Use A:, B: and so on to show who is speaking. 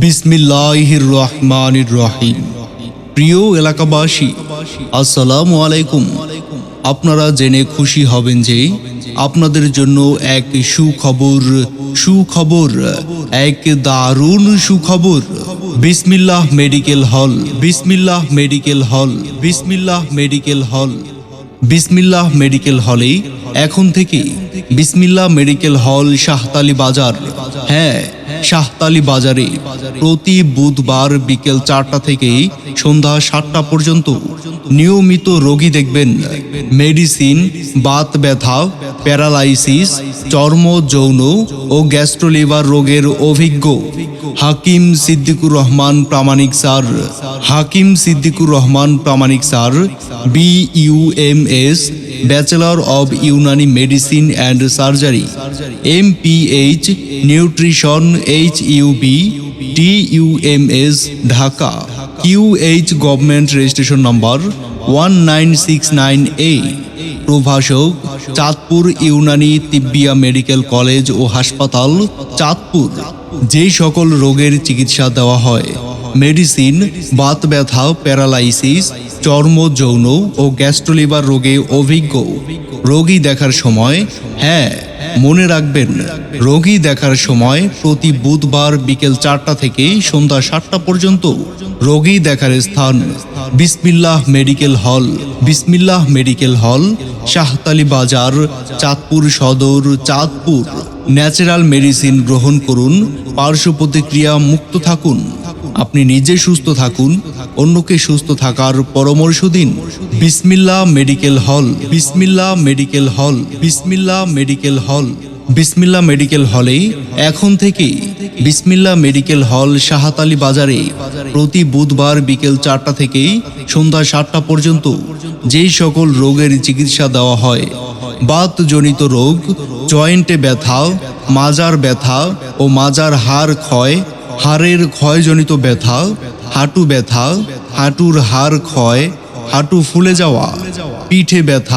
A: বিসমিল্লাহির রহমানির রহিম। প্রিয় এলাকাবাসী, আসসালামু আলাইকুম। আপনারা জেনে খুশি হবেন যে আপনাদের জন্য এক সুখবর, এক দারুণ সুখবর। বিসমিল্লাহ মেডিকেল হল, বিসমিল্লাহ মেডিকেল হল, বিসমিল্লাহ মেডিকেল হল। বিসমিল্লাহ মেডিকেল হলে এখন থেকে বিসমিল্লাহ মেডিকেল হল শাহতালি বাজার, হ্যাঁ শাহতালি বাজারে প্রতি বুধবার বিকেল 4টা থেকে সন্ধ্যা 7টা পর্যন্ত নিয়মিত রোগী দেখবেন। মেডিসিন, বাত ব্যথা, প্যারালাইসিস, চর্ম, যৌন ও গ্যাস্ট্রোলিভার রোগের অভিজ্ঞ Hakim Siddiqur Rahman Pramanik sir, Hakim Siddiqur Rahman Pramanik sir, BUMS, bachelor of Unani medicine and surgery, MPH nutrition, HUB, TUMS Dhaka, QH government registration number 1969A। প্রভাষক চাঁদপুর ইউনানি তিব্বিয়া মেডিকেল কলেজ ও হাসপাতাল, চাঁদপুর। যেই সকল রোগের চিকিৎসা দেওয়া হয়, মেডিসিন, বাত ব্যথা, প্যারালাইসিস, চর্ম, যৌন ও গ্যাস্ট্রোলিভার রোগে অভিজ্ঞ রোগী দেখার সময়, হ্যাঁ মনে রাখবেন, রোগী দেখার সময় প্রতি বুধবার বিকেল 4টা থেকে সন্ধ্যা 7টা পর্যন্ত। রোগী দেখার স্থান বিসমিল্লাহ মেডিকেল হল, বিসমিল্লাহ মেডিকেল হল শাহতালি বাজার, চাঁদপুর সদর, চাঁদপুর। ন্যাচারাল মেডিসিন গ্রহণ করুন, পার্শ্ব প্রতিক্রিয়া মুক্ত থাকুন। আপনি নিজে সুস্থ থাকুন, অন্যকে সুস্থ থাকার পরামর্শ দিন। বিসমিল্লাহ মেডিকেল হল, বিসমিল্লাহ মেডিকেল হল, বিসমিল্লাহ মেডিকেল হল। বিসমিল্লাহ মেডিকেল হলে এখন থেকে বিসমিল্লাহ মেডিকেল হল শাহতালি বাজারে প্রতি বুধবার বিকেল 4টা থেকে সন্ধ্যা 7টা পর্যন্ত যেই সকল রোগের চিকিৎসা দেওয়া হয়, বাতজনিত রোগ, জয়েন্টে ব্যথা, মাজার ব্যথা ও মাজার হাড় ক্ষয়, হাড়ের ক্ষয়জনিত ব্যথা, হাঁটু ব্যথা, হাঁটুর হাড় ক্ষয়, হাঁটু ফুলে যাওয়া, পিঠে ব্যথা,